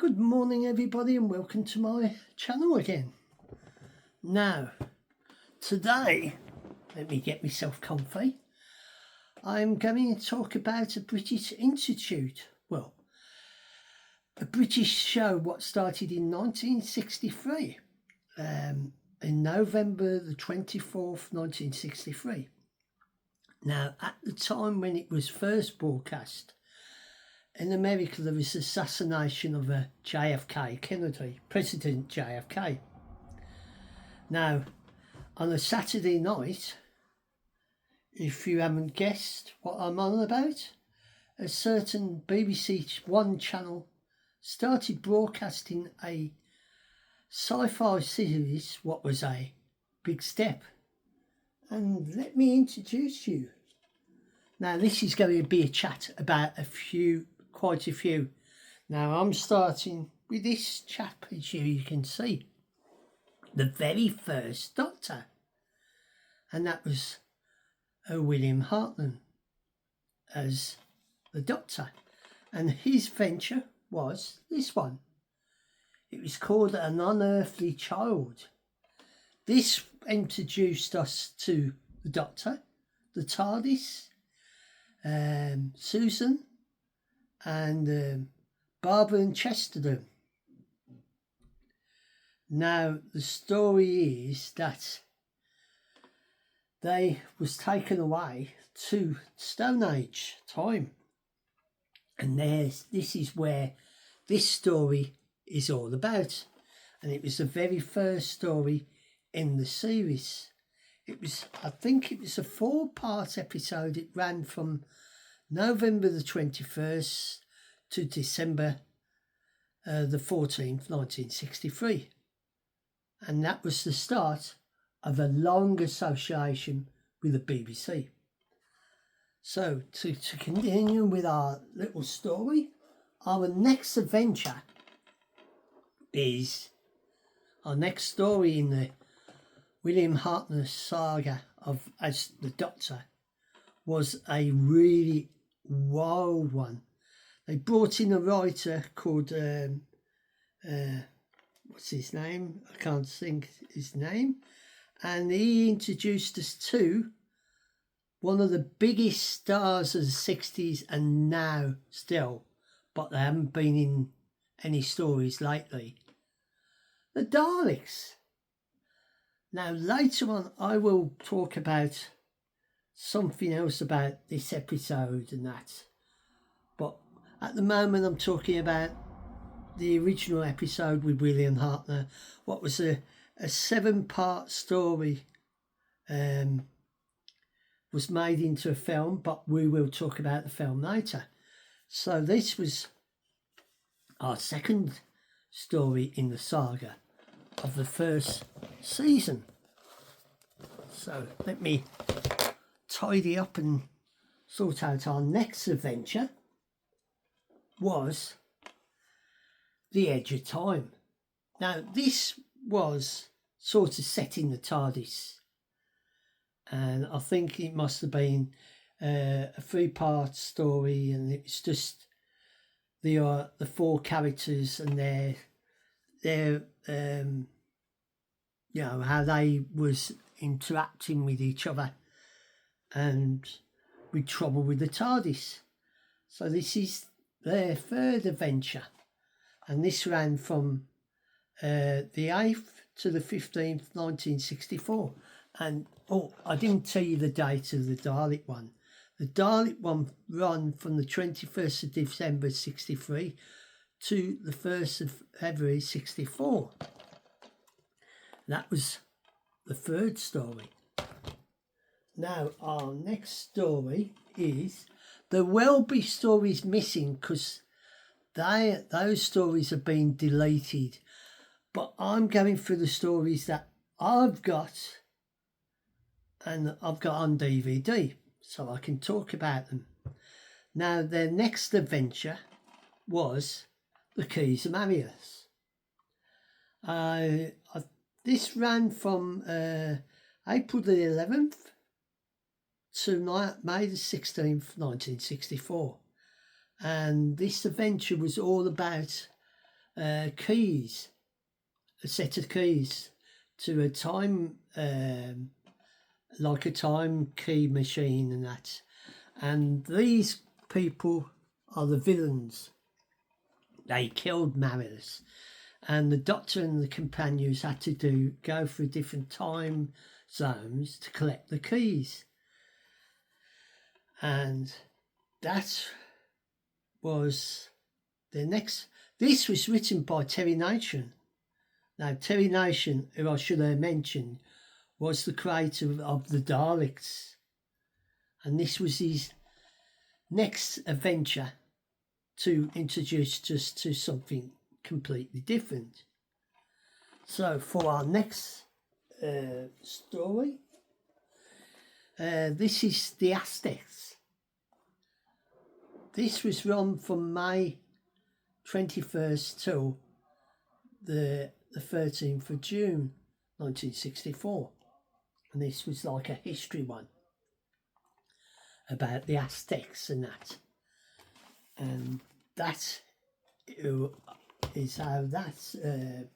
Good morning everybody and welcome to my channel again. Now, today, let me get myself comfy, I'm going to talk about a British Institute, well, a British show what started in 1963, in November the 24th, 1963. Now, at the time when it was first broadcast, in America, there was assassination of a JFK, Kennedy, President JFK. Now, on a Saturday night, if you haven't guessed what I'm on about, a certain BBC One channel started broadcasting a sci-fi series, what was a big step. And let me introduce you. Now, this is going to be a chat about quite a few. Now I'm starting with this chap, as you can see, the very first Doctor, and that was William Hartnell as the Doctor, and his venture was this one. It was called An Unearthly Child. This introduced us to the Doctor, the TARDIS, Susan, and Barbara and Chesterton. Now the story is that they was taken away to Stone Age time, and this is where this story is all about, and it was the very first story in the series. I think it was a 4-part episode. It ran from November the 21st to December the 14th, 1963. And that was the start of a long association with the BBC. So to continue with our little story, our next adventure is our next story in the William Hartnell saga as the Doctor was a really wild one. They brought in a writer called what's his name? I can't think his name. And he introduced us to one of the biggest stars of the 60s and now still, but they haven't been in any stories lately. The Daleks. Now later on I will talk about something else about this episode and that, but at the moment I'm talking about the original episode with William Hartnell, what was a 7-part story, was made into a film, but we will talk about the film later. So this was our second story in the saga of the first season. So let me tidy up and sort out our next adventure. Was The Edge of Time. Now this was sort of set in the TARDIS, and I think it must have been a 3-part story, and it's just the 4 characters and their how they was interacting with each other and with trouble with the TARDIS. So this is their third adventure, and this ran from the 8th to the 15th, 1964. And I didn't tell you the date of the Dalek one. The Dalek one ran from the 21st of December 63 to the 1st of February 64. That was the third story. Now our next story is, there will be stories missing because those stories have been deleted, but I'm going through the stories that I've got and I've got on DVD so I can talk about them. Now their next adventure was The Keys of Marius. This ran from April the 11th to May the 16th, 1964. And this adventure was all about keys, a set of keys to a time, like a time key machine and that. And these people are the villains. They killed Marius, and the Doctor and the companions had to go through different time zones to collect the keys. And that was the next. This was written by Terry Nation. Now, Terry Nation, who I should have mentioned, was the creator of the Daleks. And this was his next adventure to introduce us to something completely different. So for our next story, this is the Aztecs. This was run from May 21st till the 13th of June 1964. And this was like a history one about the Aztecs and that. And that is how that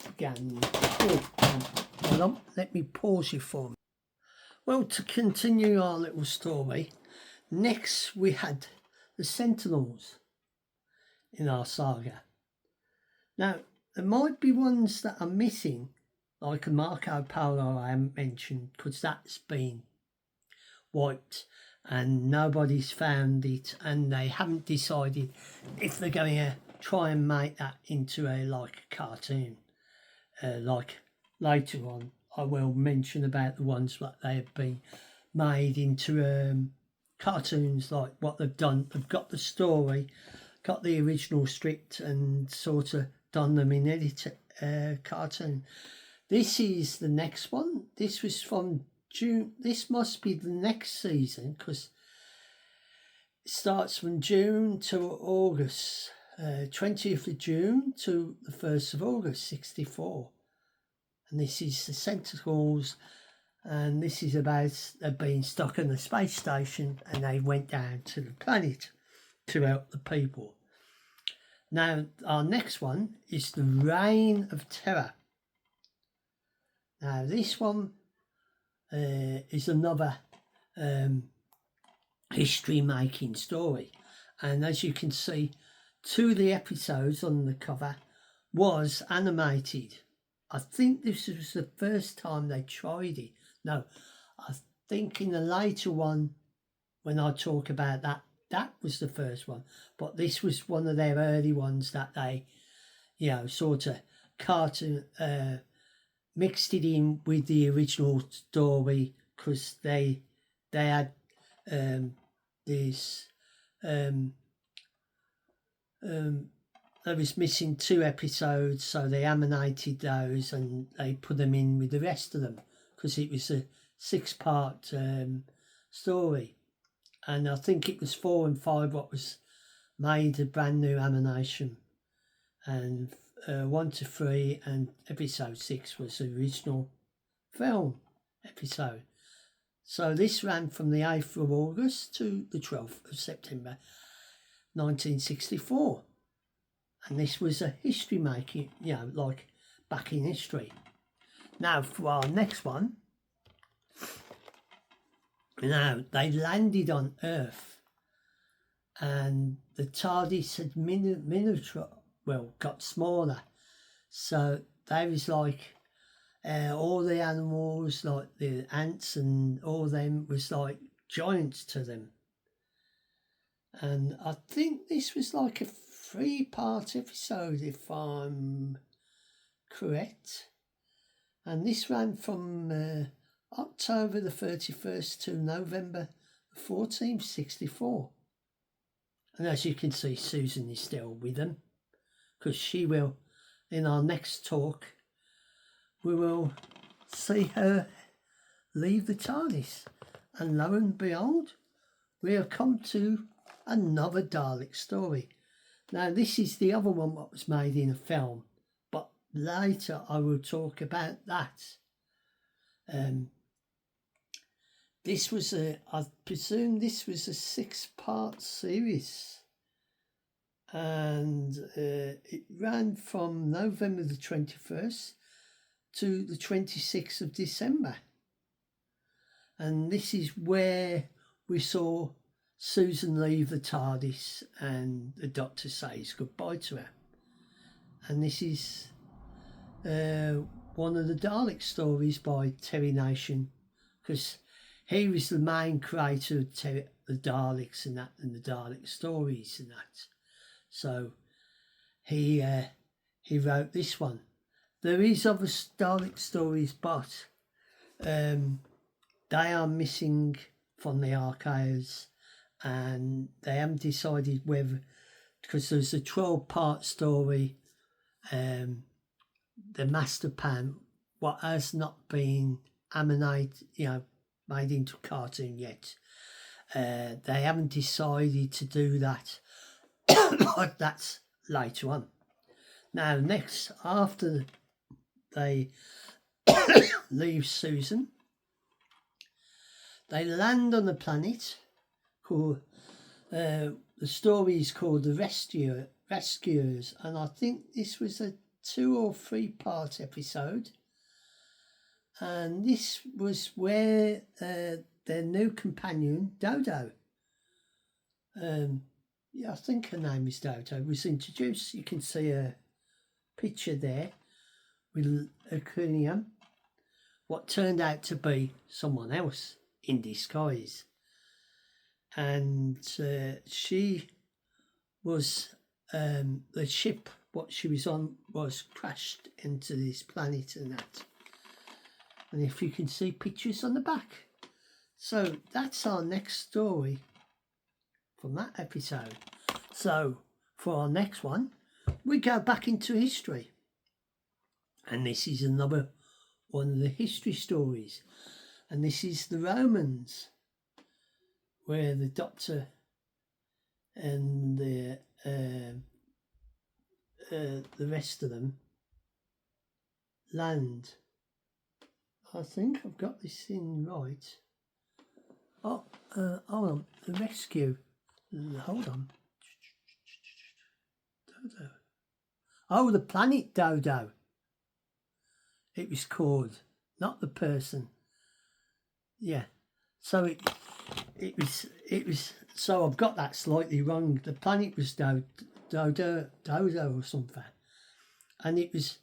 began. Hold on, let me pause you for me. Well, to continue our little story, next we had the Sentinels in our saga. Now, there might be ones that are missing, like a Marco Polo I haven't mentioned, because that's been wiped and nobody's found it, and they haven't decided if they're going to try and make that into a cartoon. Like later on, I will mention about the ones that they have been made into cartoons, like what they've done. They've got the story, got the original script, and sort of done them in edit cartoon. This is the next one. This was from June. This must be the next season, because it starts from June to August, 20th of June to the 1st of August 64. And this is the Sentinels, and this is about being stuck on the space station, and they went down to the planet to help the people. Now, our next one is the Reign of Terror. Now, this one is another history-making story. And as you can see, 2 of the episodes on the cover was animated. I think this was the first time they tried it. No, I think in the later one, when I talk about that, that was the first one. But this was one of their early ones that they, sort of cartoon, mixed it in with the original story, because they had this there was missing 2 episodes, so they animated those and they put them in with the rest of them, because it was a 6-part story. And I think it was 4 and 5 what was made a brand new animation, and 1 to 3 and episode 6 was the original film episode. So this ran from the 8th of August to the 12th of September 1964. And this was a history making, like back in history. Now for our next one. Now they landed on Earth, and the TARDIS had got smaller. So there was all the animals, like the ants and all them, was like giants to them. And I think this was like a 3-part episode, if I'm correct. And this ran from October the 31st to November the 14th, 64. And as you can see, Susan is still with them, because she will, in our next talk, we will see her leave the TARDIS. And lo and behold, we have come to another Dalek story. Now, this is the other one that was made in a film, but later I will talk about that. This was I presume this was a 6-part series, and it ran from November the 21st to the 26th of December. And this is where we saw Susan leave the TARDIS and the Doctor says goodbye to her. And this is one of the Dalek stories by Terry Nation, because he was the main creator of the Daleks and the Dalek stories and that. So he wrote this one. There is other Dalek stories, but they are missing from the archives, and they haven't decided whether, because there's a 12-part story, the master plan, what has not been animated, made into a cartoon yet. They haven't decided to do that, but that's later on. Now, next, after they leave Susan, they land on a planet called, the story is called The Rescuers, and I think this was a 2 or 3 part episode, and this was where their new companion, Dodo, I think her name is Dodo, was introduced. You can see a picture there with a cranium, what turned out to be someone else in disguise. And she was, the ship what she was on was crashed into this planet and that. And if you can see pictures on the back. So that's our next story from that episode. So for our next one, we go back into history. And this is another one of the history stories. And this is the Romans, where the Doctor and the rest of them land. I think I've got this in right. Hold on, the rescue. Hold on. Dodo. Oh, the planet Dodo. It was called, not the person. Yeah. So it was. So I've got that slightly wrong. The planet was Dodo or something, and it was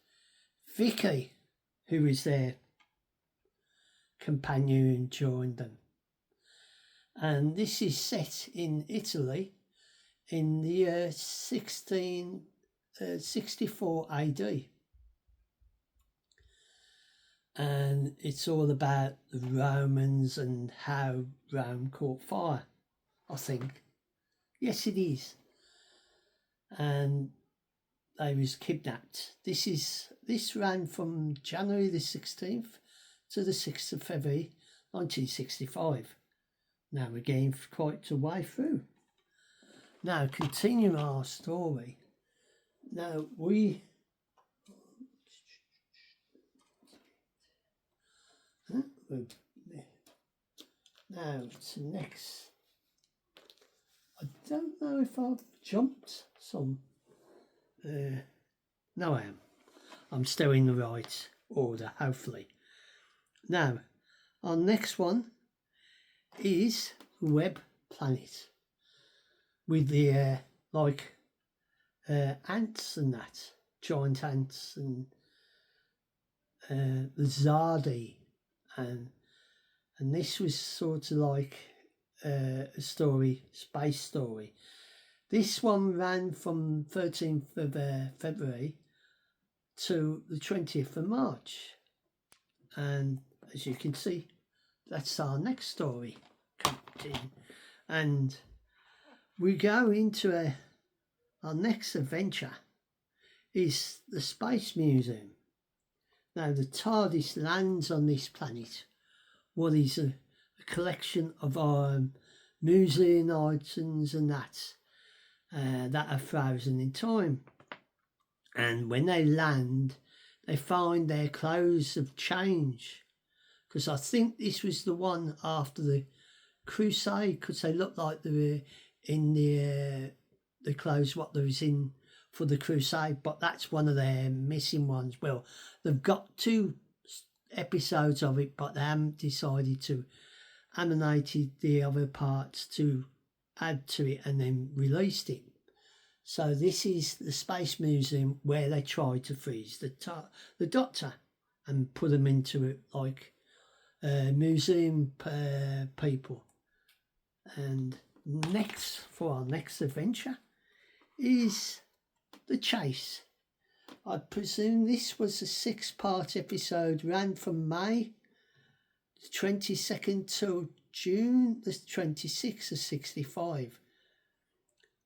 Vicky who was their companion and joined them. And this is set in Italy in the year 1664 AD. And it's all about the Romans and how Rome caught fire, I think. Yes, it is. And they was kidnapped. This ran from January the 16th to the 6th of February 1965. Now we're getting quite a way through. Now, continuing our story. Now now to next. I don't know if I've jumped some. No, I am. I'm still in the right order, hopefully. Now, our next one is Web Planet, with the ants and that, giant ants, and the Zardi, and this was sort of like a story, space story. This one ran from 13th of February to the 20th of March, and as you can see, that's our next story. And we go into our next adventure is the Space Museum. Now the TARDIS lands on this planet, what is a collection of our museum items and that are frozen in time. And when they land, they find their clothes have changed, because I think this was the one after the Crusade, because they looked like they were in the clothes what they was in for the Crusade, but that's one of their missing ones. Well, they've got 2 episodes of it, but they haven't decided to animated the other parts to add to it and then released it. So this is the Space Museum where they tried to freeze the Doctor and put them into it like museum people. And next, for our next adventure, is The Chase. I presume this was a 6-part episode, ran from May the 22nd till June the 26th of 65.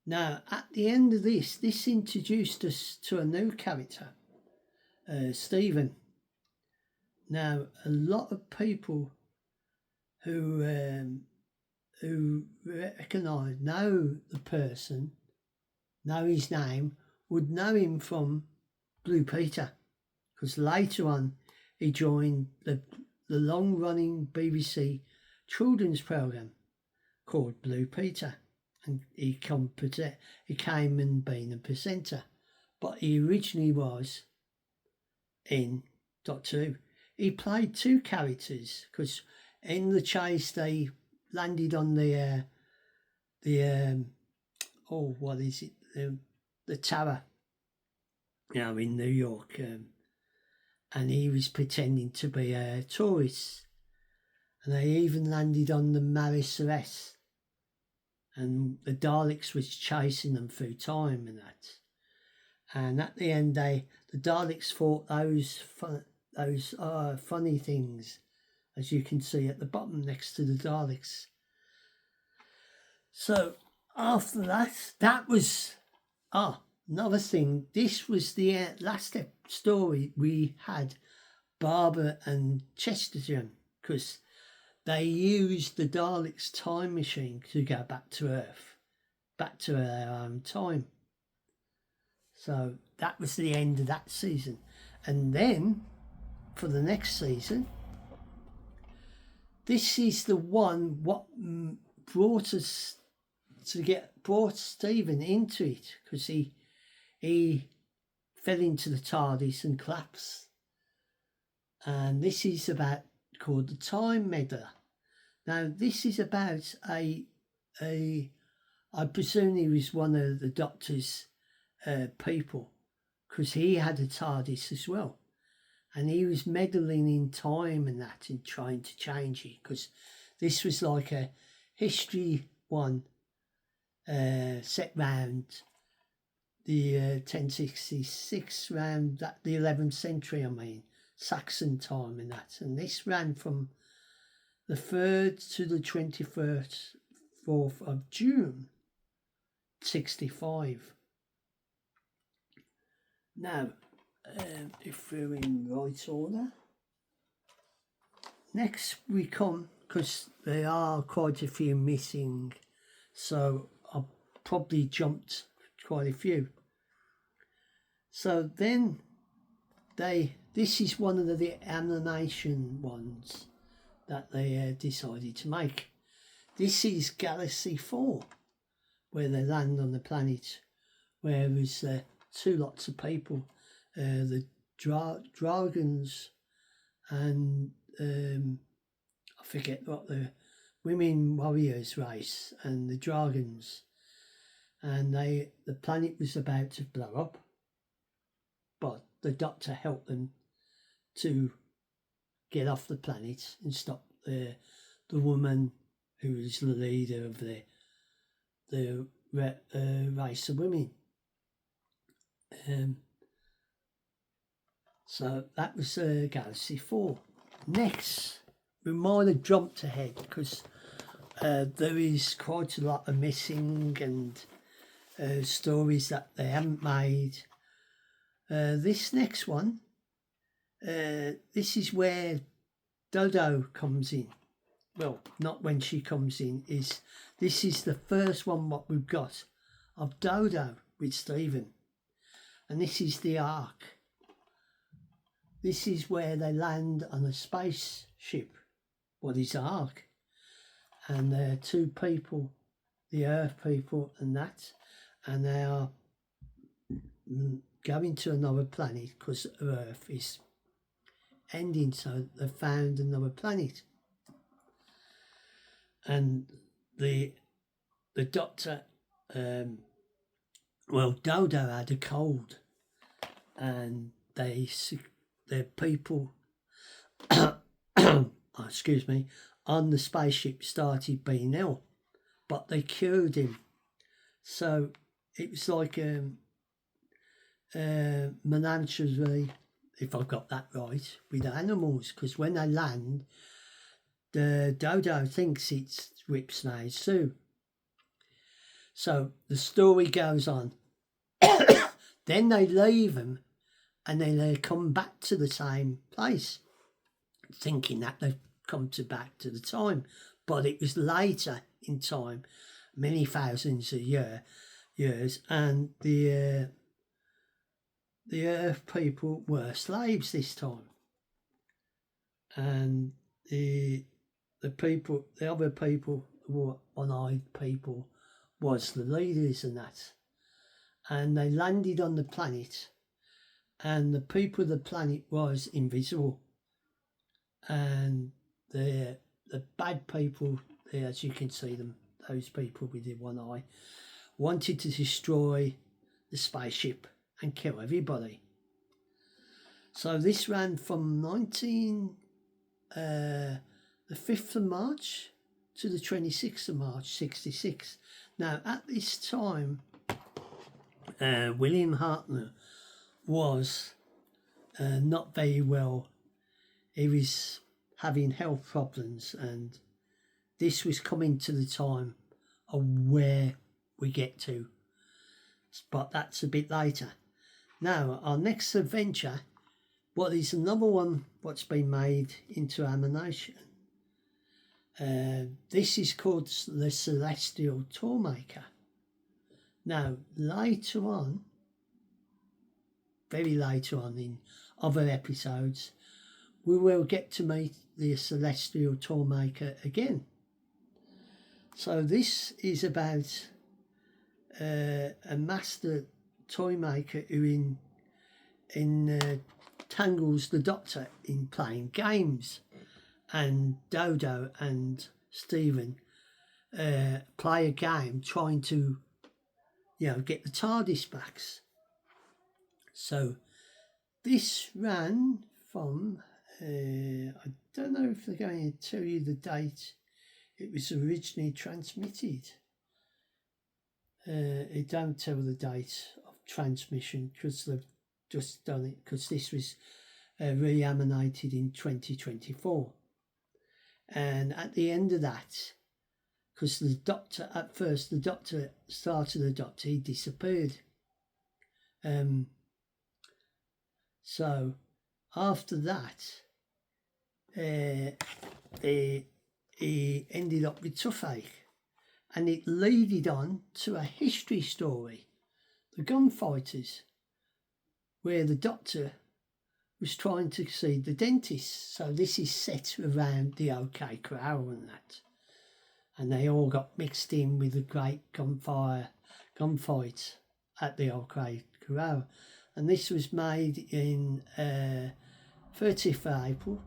Now, at the end of this introduced us to a new character, Stephen. Now, a lot of people who recognise, know the person, know his name, would know him from Blue Peter, because later on he joined the long-running BBC children's programme called Blue Peter, and he came and been a presenter, but he originally was in Doctor Who. He played 2 characters, because in The Chase they landed on the tower, in New York, and he was pretending to be a tourist, and they even landed on the Maris S, and the Daleks was chasing them through time and that. And at the end, the Daleks fought those funny things, as you can see at the bottom next to the Daleks. So after that was another thing. This was the last story we had Barbara and Chesterton, because they used the Daleks' time machine to go back to Earth, back to their own time. So that was the end of that season. And then for the next season, this is the one what brought Stephen into it, because he fell into the TARDIS and collapsed. And this is called the Time Meddler. Now this is about I presume he was one of the Doctor's people, because he had a TARDIS as well, and he was meddling in time and that and trying to change it, because this was like a history one set round the 1066, round the 11th century, Saxon time and that, and this ran from the 3rd to the 4th of June 65. Now, if we're in right order, next we come, because there are quite a few missing, so I've probably jumped quite a few. So then this is one of the animation ones that they decided to make. This is Galaxy 4, where they land on the planet, where there's 2 lots of people, the dragons and I forget what the women warriors race, and the dragons, and the planet was about to blow up, but the Doctor helped them to get off the planet and stop the woman who was the leader of the race of women. So that was Galaxy 4. Next, we might have jumped ahead, because there is quite a lot of missing and stories that they haven't made. This next one, this is where Dodo comes in. Well, not when she comes in. This is the first one what we've got of Dodo with Stephen, and this is the Ark. This is where they land on a spaceship. What is Ark? And there are 2 people, the Earth people and that, and they are going to another planet because Earth is ending, so they found another planet. And the doctor, Dodo had a cold, and the people, excuse me, on the spaceship started being ill, but they cured him. So it was like menagerie, if I've got that right, with animals, because when they land, the dodo thinks it's Ripsnade Sue. So the story goes on. Then they leave them, and then they come back to the same place, thinking that they've come back to the time. But it was later in time, many thousands of years, and the Earth people were slaves this time, and the other people, the one-eyed people, was the leaders and that, and they landed on the planet, and the people of the planet was invisible, and the bad people, as you can see them, those people with the one eye, wanted to destroy the spaceship and kill everybody. So this ran from the 5th of March to the 26th of March 66. Now at this time, William Hartnell was not very well. He was having health problems, and this was coming to the time of where we get to, but that's a bit later. Now our next adventure, what is another one what's been made into animation. This is called the Celestial Toymaker. Now later on, very later on in other episodes, we will get to meet the Celestial Toymaker again. So this is about a master toymaker who entangles the Doctor in playing games, and Dodo and Stephen play a game trying to, get the TARDIS back. So this ran from, I don't know if they're going to tell you the date it was originally transmitted. It don't tell the date of transmission because they've just done it, because this was reanimated in 2024. And at the end of that, because the Doctor, at first the Doctor he disappeared. So after that, he ended up with toothache, and it leaded on to a history story, The Gunfighters, where the Doctor was trying to see the dentist. So this is set around the OK Corral and that, and they all got mixed in with the great gunfight at the OK Corral. And this was made in 30th of April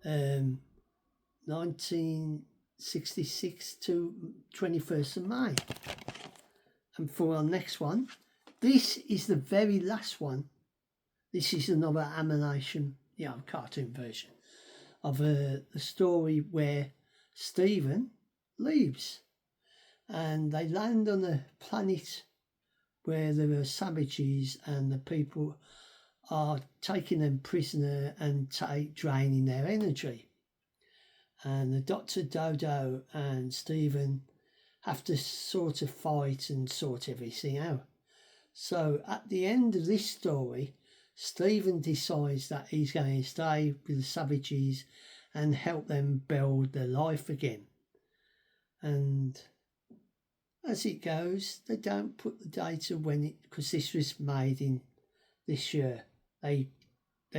1966 to 21st of May. And for our next one, this is the very last one. This is another animation, cartoon version of the story where Stephen leaves, and they land on a planet where there are savages, and the people are taking them prisoner and draining their energy. And the Dr. Dodo and Stephen have to sort of fight and sort everything out. So at the end of this story, Stephen decides that he's going to stay with the savages and help them build their life again. And as it goes, they don't put the date of when it, because this was made in this year. They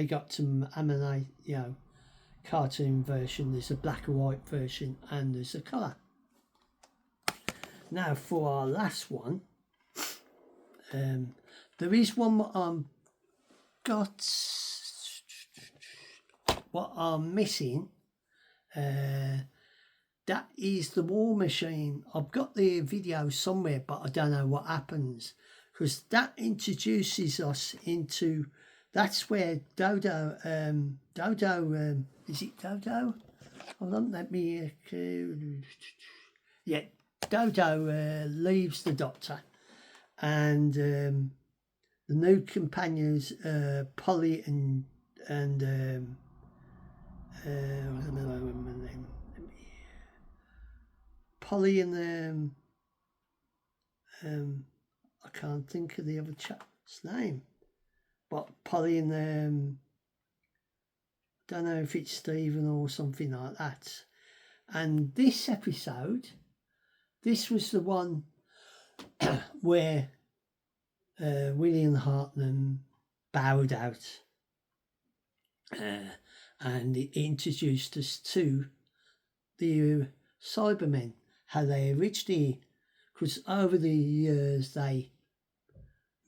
got some animate, cartoon version. There's a black and white version, and there's a colour. Now for our last one, There is one what I'm missing. That is the War Machine. I've got the video somewhere, but I don't know what happens, because that introduces us into. That's where Dodo. Is it Dodo? Hold on, let me. Yeah, Dodo leaves the Doctor, and the new companions, Polly and Polly and I can't think of the other chap's name, but Polly and don't know if it's Stephen or something like that. And this episode, this was the one where William Hartnell bowed out, and it introduced us to the Cybermen, how they originally, because over the years they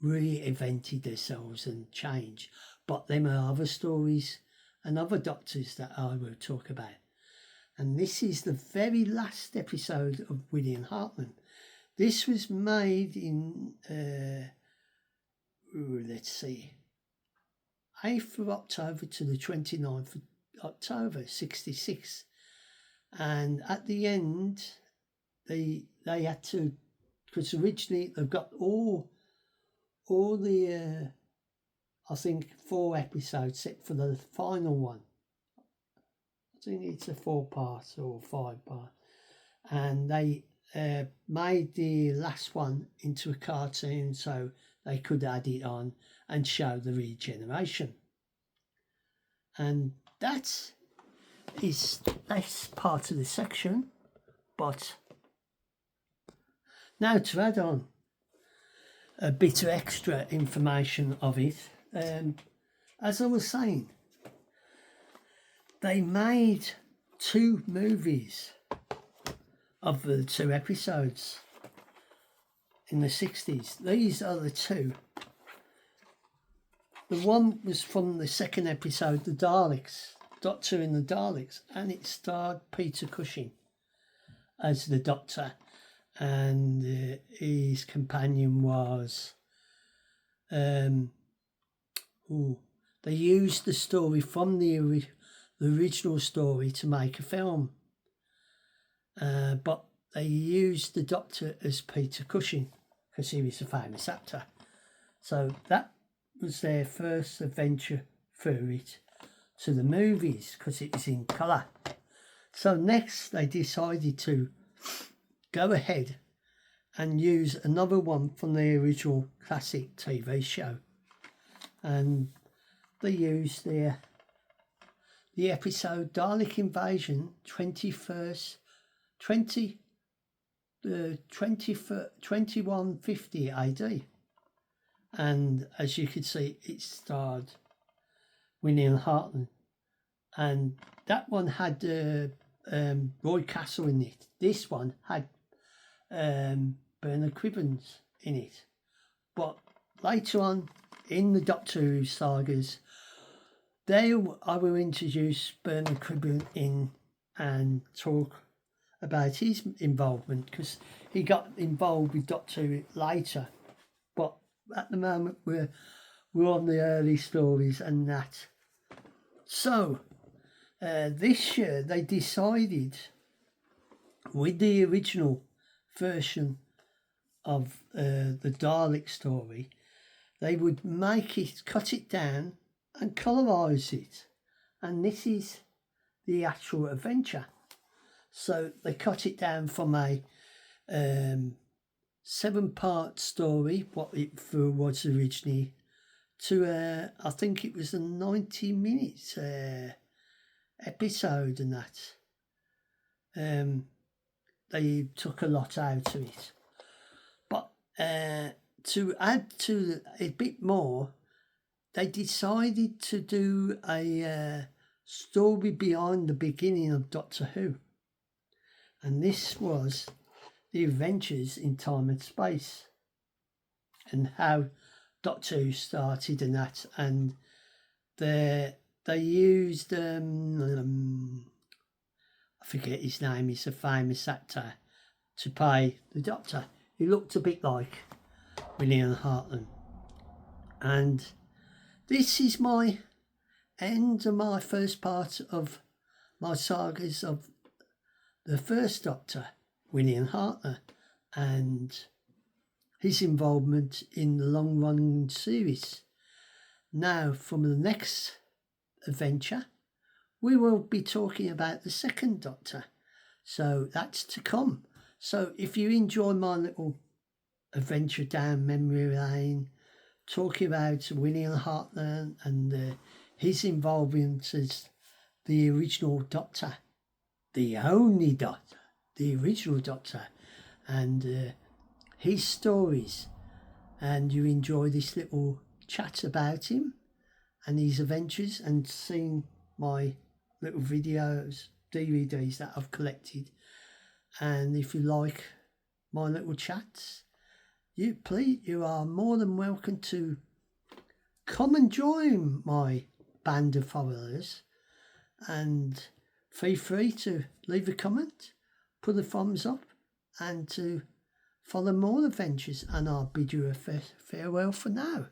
reinvented themselves and changed, but there are other stories and other Doctors that I will talk about. And this is the very last episode of William Hartnell. This was made in, let's see, 8th of October to the 29th of October, 66. And at the end, they had to, because originally they've got all the, I think 4 episodes set for the final one. I think it's a 4-part or 5-part. And they made the last one into a cartoon so they could add it on and show the regeneration. And that's part of the section. But now to add on a bit of extra information of it, as I was saying, they made 2 movies of the 2 episodes in the 60s. These are the 2. The one was from the 2nd episode, the Daleks, Doctor in the Daleks, and it starred Peter Cushing as the Doctor, and his companion was they used the story from the original story to make a film, but they used the Doctor as Peter Cushing because he was a famous actor. So that was their first adventure through it to the movies, because it was in colour. So next they decided to go ahead and use another one from the original classic TV show, and they used the episode Dalek Invasion 2150 AD, and as you could see, it starred William Hartnell, and that one had Roy Castle in it. This one had Bernard Cribbins in it, but later on in the Doctor Who sagas, I will introduce Bernard Cribbins in and talk about his involvement, because he got involved with Doctor Who later, but at the moment we're on the early stories and that. So this year they decided, with the original version of the Dalek story, they would cut it down and colorise it, and this is the actual adventure. So they cut it down from a 7-part story, what it was originally, to I think it was a 90 minutes episode, and that they took a lot out of it. But to add to a bit more, they decided to do a story behind the beginning of Doctor Who, and this was the adventures in time and space, and how Doctor Who started and that, and they used I forget his name. He's a famous actor to play the Doctor. He looked a bit like William Hartnell, and this is my end of my first part of my sagas of the first Doctor, William Hartnell, and his involvement in the long-running series. Now, from the next adventure, we will be talking about the second Doctor. So that's to come. So if you enjoy my little adventure down memory lane, talking about William Hartnell and his involvement as the original Doctor, the only Doctor, the original Doctor, and his stories, and you enjoy this little chat about him and his adventures, and seeing my little videos, DVDs that I've collected, and if you like my little chats, you are more than welcome to come and join my band of followers, and feel free to leave a comment, put a thumbs up, and to follow more adventures, and I'll bid you a farewell for now.